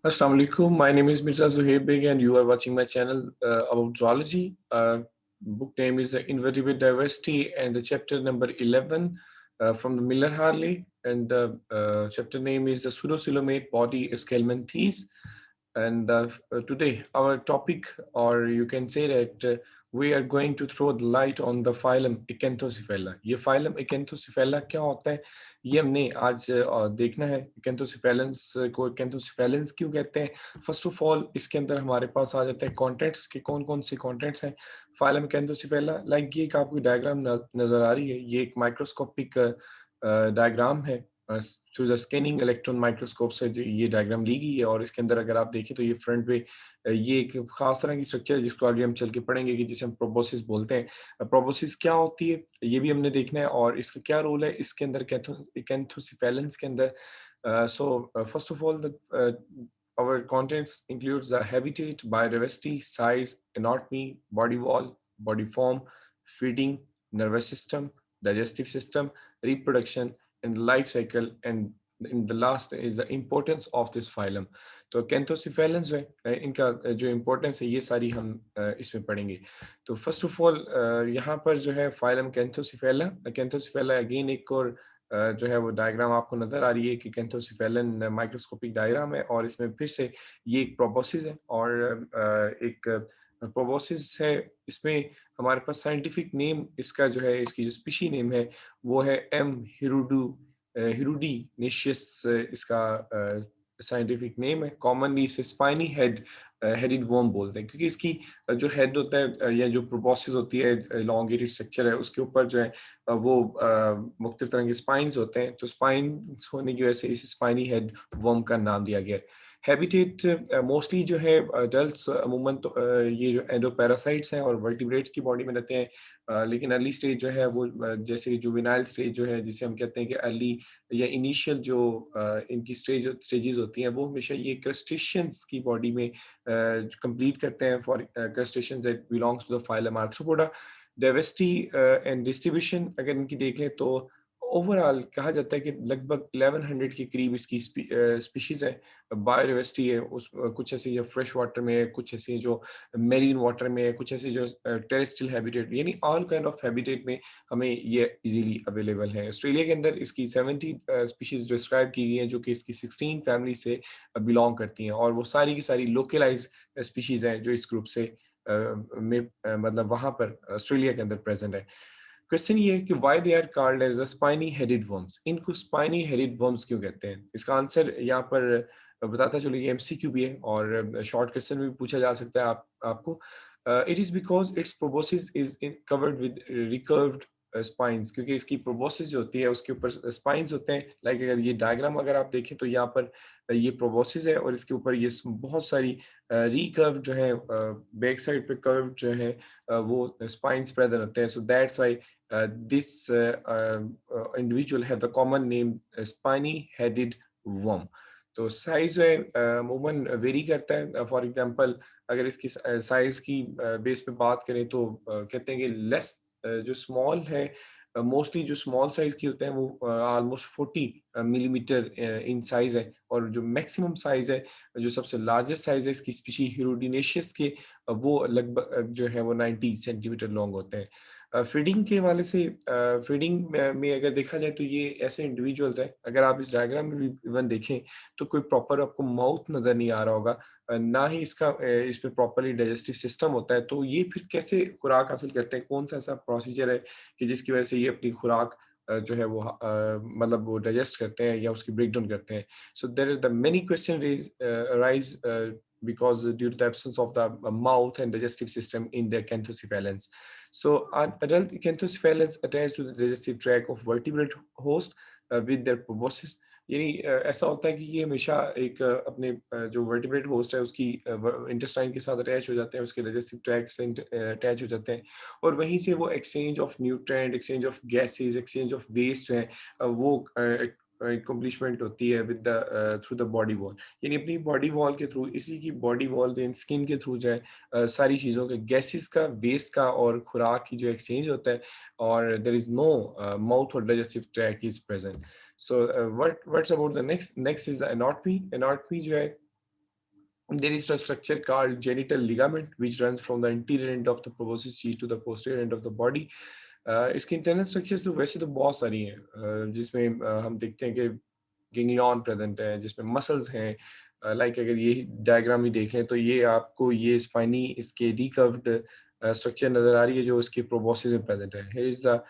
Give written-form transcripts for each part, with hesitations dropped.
Assalamu alaikum. My name is Mirza Zuhair Beg and you are watching my channel about zoology. Book name is Invertebrate Diversity and the chapter number 11 from the Miller Harley, and the chapter name is the Pseudocoelomate body Scalmanthes. And today our topic, or you can say that we are going to throw the light on the phylum Acanthocephalla. ये phylum Acanthocephalla क्या होता है, ये हमने आज देखना है। Acanthocephalans को Acanthocephalans क्यों कहते हैं? फर्स्ट ऑफ ऑल इसके अंदर हमारे पास आ जाता है कॉन्टेंट्स के कौन कौन से कॉन्टेंट्स हैं फाइलम Acanthocephalla। लाइक ये एक आपको डायग्राम नजर आ रही है, ये एक माइक्रोस्कोपिक डायग्राम है। Through the scanning electron microscope से जो ये डायग्राम ली गई है, और इसके अंदर अगर आप देखें तो ये फ्रंट पे ये एक खास तरह की स्ट्रक्चर है जिसको आगे हम चल के पढ़ेंगे कि जिसे हम प्रोबोसिस बोलते हैं। प्रोबोसिस क्या होती है ये भी हमने देखना है, और इसका क्या रोल है इसके अंदर कैंथोसिफेलेंस के अंदर। So first of all our contents includes the habitat, biodiversity, size, anatomy, body wall, body form, feeding, nervous system, digestive system, reproduction, and life cycle, and in the last is the importance of this phylum. तो कैंथोसिफेलेंस जो है इनका जो importance है ये सारी हम इसमें पढ़ेंगे। तो फर्स्ट ऑफ ऑल यहाँ पर जो है फाइलम कैंथोसिफेला, कैंथोसिफेला अगेन एक और जो है वो डायग्राम आपको नजर आ रही है कि कैंथोसिफेलन माइक्रोस्कोपिक डायग्राम है, और इसमें फिर से ये एक प्रोबोसिस है और एक प्रोबोसिस है। इसमें हमारे पास साइंटिफिक नेम इसका जो है, इसकी जो स्पीशी नेम है वो है एम हिरुडीनेशियस इसका साइंटिफिक नेम है। कॉमनली इसे स्पाइनी हेडेड वर्म बोलते हैं, क्योंकि इसकी जो हेड होता है या जो प्रोबोसिस होती है elongated स्ट्रक्चर है उसके ऊपर जो है वो मुख्तलिफ तरह के स्पाइंस होते हैं। तो स्पाइंस होने की वजह से इसे स्पाइनी हेड वर्म का नाम दिया गया है। हैबिटेट मोस्टली जो है अडल्ट अमूमन तो ये जो एंडोपैरासाइट्स हैं और वर्टिब्रेट्स की बॉडी में रहते हैं, लेकिन अर्ली स्टेज जो है वो जैसे जुवेनाइल स्टेज जो है जिसे हम कहते हैं कि अर्ली या इनिशियल जो इनकी स्टेजेस होती हैं वो हमेशा ये क्रस्टेशियंस की बॉडी में कंप्लीट करते हैं for crustaceans that belongs to the phylum Arthropoda. Diversity and distribution अगर इनकी देख लें तो ओवरऑल कहा जाता है कि लगभग 1100 के करीब इसकी स्पीशीज है। बायोडाइवर्सिटी है उस कुछ ऐसी जो फ्रेश वाटर में है, कुछ ऐसी जो मेरीन वाटर में है, कुछ ऐसी जो टेरेस्ट्रियल हैबिटेट, यानी ऑल काइंड ऑफ हैबिटेट में हमें ये इजीली अवेलेबल है। ऑस्ट्रेलिया के अंदर इसकी 70 स्पीशीज डिस्क्राइब की गई हैं जो कि इसकी 16 फैमिली से बिलोंग करती हैं, और वो सारी की सारी लोकलाइज स्पीशीज हैं जो इस ग्रुप से मतलब वहां पर ऑस्ट्रेलिया के अंदर प्रेजेंट है। क्वेश्चन ये है कि why they are called as the spiny headed worms. इनको स्पाइनी हेडेड वर्म्स क्यों कहते हैं? इसका आंसर यहाँ पर बताता चलो, ये एमसीक्यू भी है और शॉर्ट क्वेश्चन भी पूछा जा सकता है आपको। It is because its proboscis is covered with recurved spines, क्योंकि इसकी प्रोबोसिस जो होती है उसके ऊपर स्पाइंस होते हैं। लाइक अगर ये डायग्राम अगर आप देखें तो यहाँ पर ये प्रोबोसिस है और इसके ऊपर ये बहुत सारी रिकर्व जो है बैक साइड पे कर्व जो है वो स्पाइंस प्रेजेंट होते हैं। So that's why this individual have the common name spiny headed worm। तो साइज जो है अमूमन वेरी करता है। फॉर एग्जांपल अगर इसकी साइज की बेस पे बात करें तो कहते हैं कि लेस जो स्मॉल है, मोस्टली जो स्मॉल साइज की होते हैं वो ऑलमोस्ट 40 मिलीमीटर इन साइज है, और जो मैक्सिमम साइज है, जो सबसे लार्जेस्ट साइज है इसकी स्पीशी हिरुडिनेशियस के, वो लगभग जो है वो 90 सेंटीमीटर लॉन्ग होते हैं। फीडिंग के हवाले से फीडिंग में अगर देखा जाए तो ये ऐसे इंडिविजुअल्स हैं, अगर आप इस डायग्राम में भी इवन देखें तो कोई प्रॉपर आपको माउथ नजर नहीं आ रहा होगा, ना ही इसका इस पे प्रॉपरली डाइजेस्टिव सिस्टम होता है। तो ये फिर कैसे खुराक हासिल करते हैं, कौन सा ऐसा प्रोसीजर है कि जिसकी वजह से ये अपनी खुराक जो है वो मतलब वो डाइजेस्ट करते हैं या उसकी ब्रेक डाउन करते हैं? So there is the many question rise because due to the absence of the mouth and digestive system in the Acanthocephalans. So adult Acanthocephalans attached to the digestive tract of vertebrate host with their proboscis। यानी ऐसा होता है कि ये हमेशा एक अपने जो वर्टिब्रेट होस्ट है उसकी इंटेस्टाइन के साथ अटैच हो जाते हैं, उसके डाइजेस्टिव ट्रैक्ट से अटैच हो जाते हैं, और वहीं से वो exchange of nutrient, exchange of gases, exchange of waste जो है वो कंप्लीशमेंट होती है with the through the body wall. यानी अपनी बॉडी वॉल के थ्रू, इसी की बॉडी वॉल देन स्किन के थ्रू जो है सारी चीज़ों के गैसेस का, वेस्ट का और खुराक की जो एक्सचेंज होता है, और देयर इज नो माउथ और digestive track is present. So what's about the next is the anatomy. Anatomy जो है There is a structure called genital ligament which runs from the anterior end of the proboscis sheath to the posterior end of the body. इसकी internal structures तो वैसे तो बहुत सारी हैं, जिसमें हम देखते हैं कि गैंग्लियन प्रेजेंट है, जिसमें मसल्स हैं। लाइक अगर ये डायग्राम ही देख लें तो ये आपको ये स्पाइनी इसके रिकर्व्ड स्ट्रक्चर नजर आ रही है जो इसके प्रोबोसिस में प्रेजेंट है। Here is the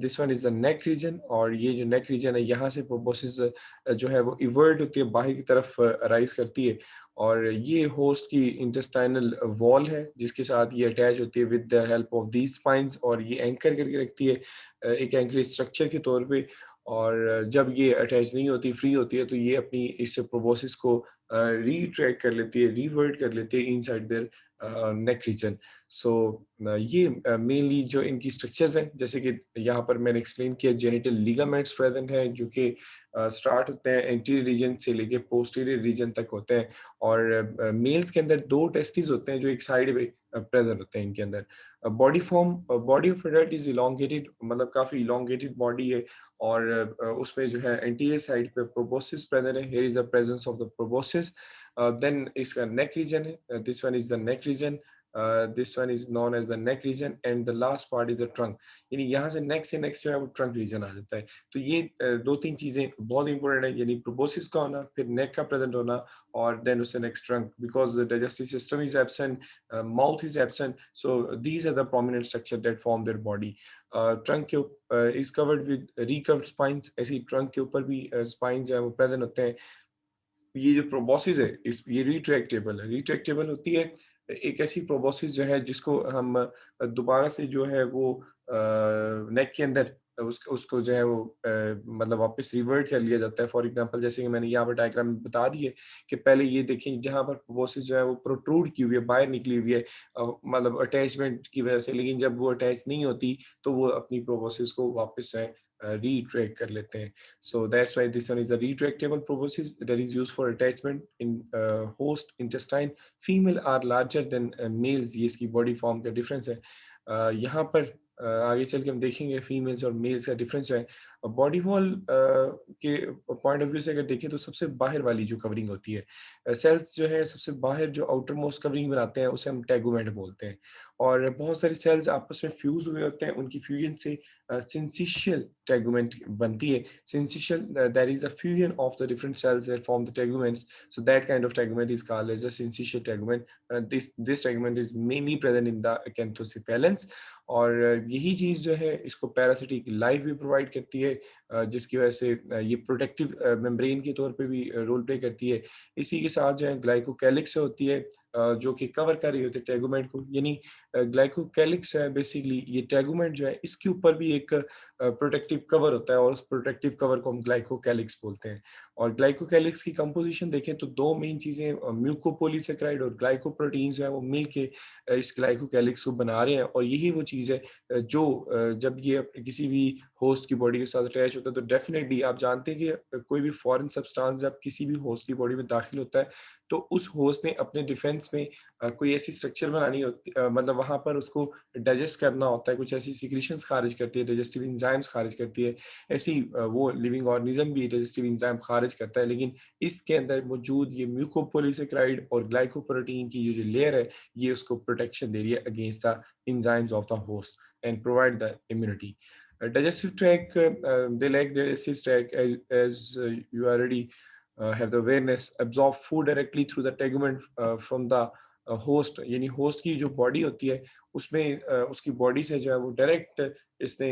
this one is the neck reason, और ये जो नेक रीजन है यहाँ से प्रोबोसिस जो है वो इवर्ट होती है, बाहर की तरफ राइज करती है, और ये होस्ट की इंटेस्टाइनल वॉल है जिसके साथ ये अटैच होती है with the help of these spines, और ये एंकर करके रखती है एक एंकरेज स्ट्रक्चर के तौर पे। और जब ये अटैच नहीं होती, फ्री होती है, तो ये अपनी इस प्रोबोसिस को रीट्रैक कर लेती है, रिवर्ट कर लेती है इनसाइड देयर नेक रीजन। सो ये मेनली जो इनकी स्ट्रक्चर्स हैं, जैसे कि यहाँ पर मैंने एक्सप्लेन किया, जेनिटल लिगामेंट्स प्रेजेंट है जो कि स्टार्ट होते हैं एंटीरियर रीजन से लेके पोस्टीरियर रीजन तक होते हैं, और मेल्स के अंदर 2 टेस्टिस होते हैं जो एक साइड पे प्रेजेंट होते हैं इनके अंदर। Body of adult is elongated, मतलब काफी इलोंगेटेड बॉडी है, और उसमें जो है एंटीरियर साइड पे प्रोबोसिस प्रेजेंट है। Here is the presence of the proboscis. Then इसका नेक रीजन है, this one is the neck region, this one is known as the neck region, and the last part is the trunk. यानी यहाँ से next जो है वो trunk reason आ जाता है। तो ये 2-3 चीजें बहुत इंपॉर्टेंट है, यानी प्रोबोसिस का होना, फिर नेक का प्रेजेंट होना, और देन उससे next trunk, because the digestive system is absent, mouth is absent, so these are the prominent structure that form their body. Trunk is covered with recurved spines, ऐसी trunk के ऊपर भी spines जो है वो present होते हैं। ये जो प्रोबोसिस है इस ये रिट्रैक्टेबल है, रिट्रैक्टेबल होती है। एक ऐसी प्रोबोसिस जो है जिसको हम दोबारा से जो है वो नेक के अंदर उसको उसको जो है वो मतलब वापस रिवर्ट कर लिया जाता है। फॉर एग्जांपल जैसे कि मैंने यहाँ पर डायग्राम में बता दी है कि पहले ये देखें जहाँ पर प्रोबोसिस जो है वो प्रोट्रूड की हुई है, बाहर निकली हुई है, मतलब अटैचमेंट की वजह से, लेकिन जब वो अटैच नहीं होती तो वो अपनी प्रोबोसिस को वापस जो है रिट्रैक्ट कर लेते हैं। So that's why this one is a retractable proboscis that is used for attachment in host intestine. Female are larger than males. ये इसकी body form का difference है। यहाँ पर आगे चल के हम देखेंगे फीमेल्स और मेल्स का डिफरेंस है। बॉडी वॉल के पॉइंट ऑफ व्यू से अगर देखें तो सबसे बाहर वाली जो कवरिंग होती है, सेल्स जो है सबसे बाहर जो आउटर मोस्ट कवरिंग बनाते हैं उसे हम टेगोमेट बोलते हैं, और बहुत सारे सेल्स आपस में फ्यूज हुए होते हैं, उनकी फ्यूजन से सिंसिशियल टेगुमेंट बनती है। Syncytial, that is a fusion of the different cells that form the teguments. So that kind of tegument is called as a syncytial tegument. This tegument is mainly present in the acanthocephalans, और यही चीज जो है इसको parasitic life भी provide करती है, जिसकी वजह से ये प्रोटेक्टिव मेम्ब्रेन के तौर पे भी रोल प्ले करती है। इसी के साथ जो है ग्लाइकोकैलिक्स होती है, जो कि कवर कर रही होती है टेगुमेंट को, यानी ग्लाइकोकैलिक्स है बेसिकली ये टेगुमेंट जो है इसके ऊपर भी एक प्रोटेक्टिव कवर होता है, और उस प्रोटेक्टिव कवर को हम ग्लाइकोकैलिक्स बोलते हैं। और ग्लाइकोकैलिक्स की कंपोजिशन देखें तो 2 मेन चीजें, म्यूकोपॉलीसेकेराइड और ग्लाइकोप्रोटीन जो है वो मिलके इस ग्लाइकोकैलिक्स को बना रहे हैं, और यही वो चीज है जो जब ये किसी भी होस्ट की बॉडी के साथ अटैच होता है तो डेफिनेटली आप जानते हैं कि कोई भी फॉरेन सब्सटेंस जब किसी भी होस्ट की बॉडी में दाखिल होता है तो उस होस्ट ने अपने डिफेंस में कोई ऐसी स्ट्रक्चर बनानी होती, मतलब वहां पर उसको डाइजेस्ट करना होता है, कुछ ऐसी सिक्रीशंस खारिज करती है, डाइजेस्टिव एंजाइम्स खारिज करती है। ऐसी वो लिविंग ऑर्गेनिज्म भी डाइजेस्टिव एंजाइम खारिज करता है, लेकिन इसके अंदर मौजूद ये म्यूकोपॉलीसेकेराइड और ग्लाइकोप्रोटीन की जो लेयर है ये उसको प्रोटेक्शन दे रही है against the enzymes of the host and provide the immunity. Digestive tract, they lack digestive tract as you already have the awareness, absorb food directly through the tegument from the host, यानी host की जो body होती है उसमें उसकी body से जो है वो direct इसने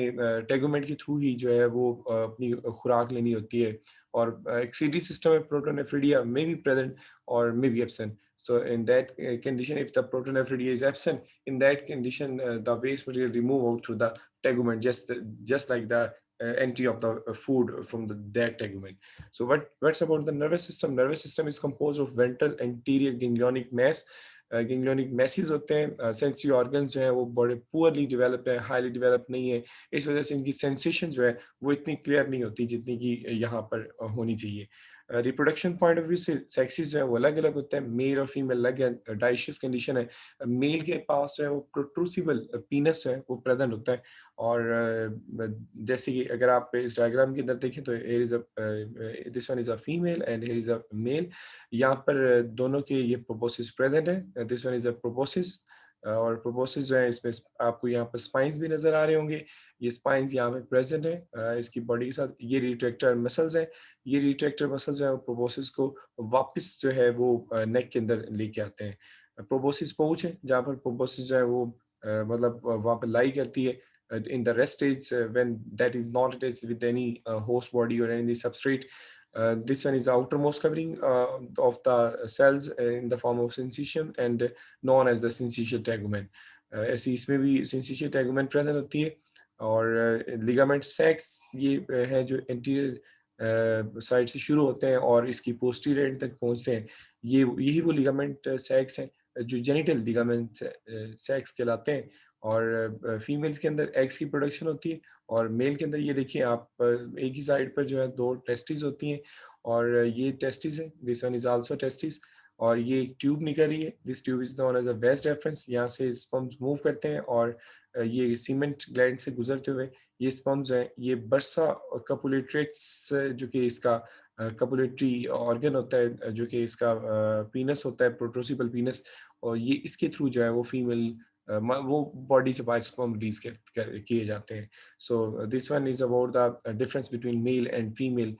tegument के through ही जो है वो अपनी खुराक लेनी होती है, और excretory system में protonephridia may be present or may be absent. So in that condition, if the protonephridia is absent, in that condition the waste material remove out through the tegument, just like the entry of the food from that tegument. So what's about the nervous system? Nervous system is composed of ventral anterior ganglionic mass. ganglionic masses होते हैं, sensory organs जो है वो बड़े poorly developed है, highly develop नहीं है, इस वजह से इनकी सेंसेशन जो है वो इतनी क्लियर नहीं होती जितनी कि यहाँ पर होनी चाहिए। रिप्रोडक्शन पॉइंट ऑफ व्यू से सेक्सेस जो है वो अलग अलग होते हैं, मेल और फीमेल अलग है, डाइशियस कंडीशन है। मेल के पास जो है वो प्रोट्रूसिबल पीनस जो है वो प्रेजेंट होता है। और जैसे कि अगर आप इस डायग्राम के अंदर देखें तो here is a this one is a female and here is a male. यहाँ पर दोनों के ये प्रोबोसिस प्रेजेंट है, this one is a proboscis. और प्रोबोसिस जो है इसमें आपको यहाँ पर स्पाइंस भी नजर आ रहे होंगे, ये स्पाइंस यहाँ पे प्रेजेंट है इसकी बॉडी के साथ। ये रिट्रैक्टर मसल्स हैं, ये रिट्रैक्टर मसल्स जो है प्रोबोसिस को वापस जो है वो नेक के अंदर लेके आते हैं। प्रोबोसिस पाउच है जहाँ पर प्रोबोसिस जो है वो मतलब वहाँ पर लाई करती है in the rest stage when that is not attached with any host body or any substrate. This one is the outermost covering of the cells in the form of syncytium and known as the syncytial tegumen. ऐसी इसमें भी syncytial tegumen present होती है। और ligament सैक्स ये है जो anterior side से शुरू होते हैं और इसकी पोस्टीरियर एंड तक पहुंचते हैं। ये यही वो लिगामेंट सैक्स हैं जो जेनिटल लिगामेंट सैक्स कहलाते हैं। और फीमेल्स के अंदर एग्स की प्रोडक्शन होती है और मेल के अंदर ये देखिए आप एक ही साइड पर जो है दो टेस्टिस होती हैं और ये टेस्टिस है, this one is also testis. और ये एक ट्यूब निकल रही है, this tube is known as a vas deferens. यहाँ से स्पर्म्स मूव करते हैं और ये सीमेंट ग्लैंड से गुजरते हुए ये स्पर्म्स हैं ये बर्सा कपुलेट्रिक्स जो कि इसका कपुलेटरी ऑर्गन होता है, जो कि इसका पीनस होता है, प्रोट्रूसिबल पीनस। और ये इसके थ्रू जो है वो फीमेल वो बॉडी से बाहर स्पर्म रिलीज किए जाते हैं। So this one is about the difference between male and female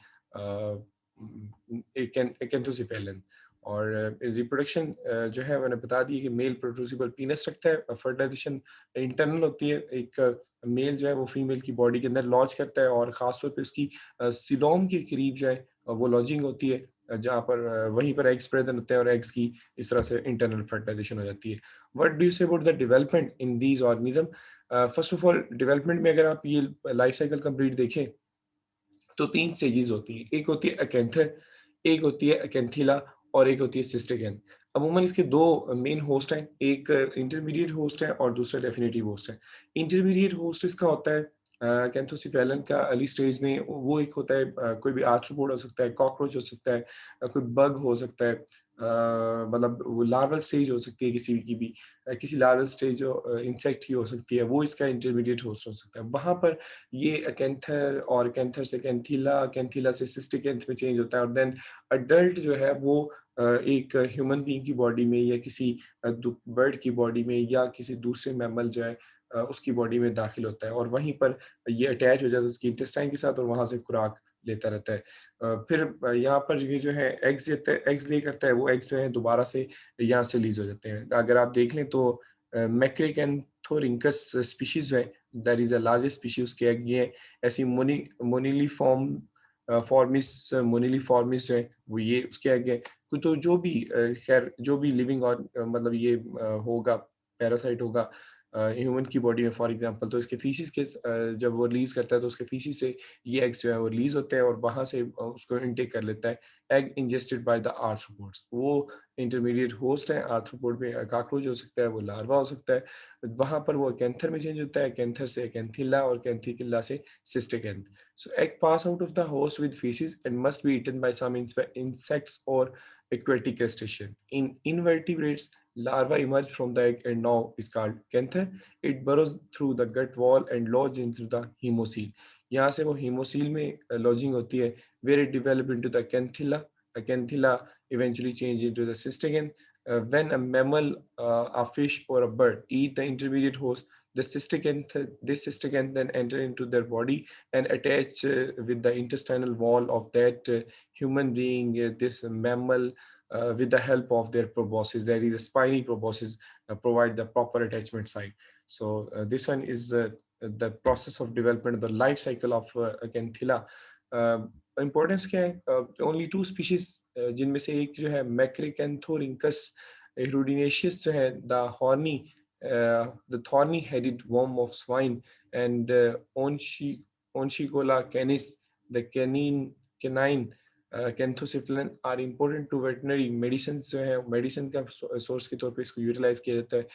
acanthocephalan. और रिप्रोडक्शन जो है मैंने बता दी कि मेल प्रोड्यूसिबल पीनस रखता है, फर्टिलाइजेशन इंटरनल होती है। एक मेल जो है वो फीमेल की बॉडी के अंदर लॉन्च करता है और खासतौर पे उसकी सिलोम के करीब जो है वो लॉन्चिंग होती है, जहाँ पर वहीं पर एग्स प्रेजेंट होते हैं और एग्स की इस तरह से इंटरनल फर्टिलाइजेशन हो जाती है। What do you say about the development in these organism? First of all development में अगर आप ये लाइफ साइकिल कंप्लीट देखें तो 3 स्टेजेस होती हैं। एक होती है अकेंथर, एक होती है अकेंथिला और एक होती है सिस्टिगेन। अमूमन इसके 2 मेन होस्ट हैं, एक इंटरमीडिएट होस्ट है और दूसरा डेफिनिटिव होस्ट है। इंटरमीडिएट होस्ट इसका होता है कैंथोसिफेलन का अर्ली स्टेज में वो एक होता है कोई भी आर्थ्रोपोड हो सकता है, कॉकरोच हो सकता है, कोई बग हो सकता है, मतलब वो लार्वल स्टेज हो सकती है किसी की भी, किसी लार्वल स्टेज जो इंसेक्ट की हो सकती है, वो इसका इंटरमीडिएट होस्ट हो सकता है। वहाँ पर ये कैंथर और कैंथर से कैंथिला, कैंथिला से सिस्टिकेंथ में चेंज होता है और देन अडल्ट जो है वो एक ह्यूमन बीइंग की बॉडी में या किसी बर्ड की बॉडी में या किसी दूसरे मैमल जो है उसकी बॉडी में दाखिल होता है और वहीं पर ये अटैच हो जाता है उसकी इंटेस्टाइन के साथ और वहां से खुराक लेता रहता है। फिर यहाँ पर ये जो है एग्स ले करता है, वो एग्स जो है दोबारा से यहाँ से रिलीज हो जाते हैं। अगर आप देख लें तो मैक्रेकैंथोरिंकस स्पीशीज जो है that is the largest species, उसके एग ये ऐसी मोनिलीफॉर्म फॉर्मिस मोनिलीफॉर्मिस जो है वो ये उसके एग है। तो जो भी खैर जो भी लिविंग और मतलब ये होगा पैरासाइट होगा ह्यूमन की बॉडी में फॉर एग्जांपल, तो इसके फीसिस के जब वो रिलीज करता है तो उसके फीसिस से ये एग्स जो है वो रिलीज होते हैं और वहां से उसको इनटेक कर लेता है egg ingested by the arthropods. वो इंटरमीडिएट होस्ट है, आर्थ्रोपोड में कॉकरोच हो सकता है, वो लार्वा हो सकता है। वहां पर वो कैंथर में चेंज होता है, कैंथर से कैंथिला और कैंथिकिला से सिस्टिकेंथ। So egg pass out of the host with feces and must be eaten by some insects or aquatic crustacean. In invertebrates, larva emerge from the egg and now is called canthar. It burrows through the gut wall and lodges into the hemocoel. यहाँ से वो hemocoel में lodging होती है, where it develop into the canthilla. A canthilla eventually change into the cystigen. When a mammal, a fish, or a bird eat the intermediate host, this cystic can then enter into their body and attach with the intestinal wall of that human being, this mammal, with the help of their proboscis. There is a spiny proboscis provide the proper attachment site. So this one is the process of development of the life cycle of Acanthilla. Importance क्या है? Only 2 species जिनमें से एक जो है मैक्रिकैंथोरिंकस हरूडिनेशियस जो है the thorny headed worm of swine, and Onchicola canis, the canine acanthocephalan are important to veterinary medicine जो है, मेडिसिन का सोर्स के तौर पे इसको यूटिलाइज किया जाता है।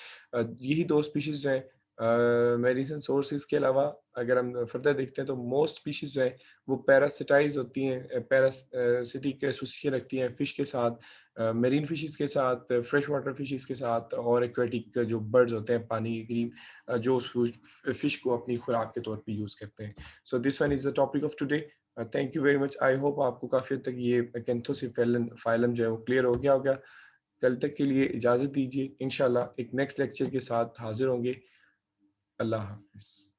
यही 2 स्पीशीज जो है मेडिसिन सोर्सेज के अलावा अगर हम फर्दर देखते हैं तो मोस्ट स्पीशीज जो है वो पैरासिटाइज होती हैं, पैरासिटिक एसोसिएशन रखती हैं फिश के साथ, मेरीन फिशेस के साथ, फ्रेश वाटर फिशेस के साथ, और एक्वेटिक जो बर्ड्स होते हैं पानी के करीब जो उस फिश को अपनी खुराक के तौर पे यूज़ करते हैं। So this one is the topic of today. Thank you very much. I hope आपको काफ़ी हद तक ये अकेंथोसिफेलन फाइलम जो है वो क्लियर हो गया होगा। कल तक के लिए इजाज़त दीजिए, इंशाल्लाह एक नेक्स्ट लेक्चर के साथ हाजिर होंगे। अल्लाह हाफिज़।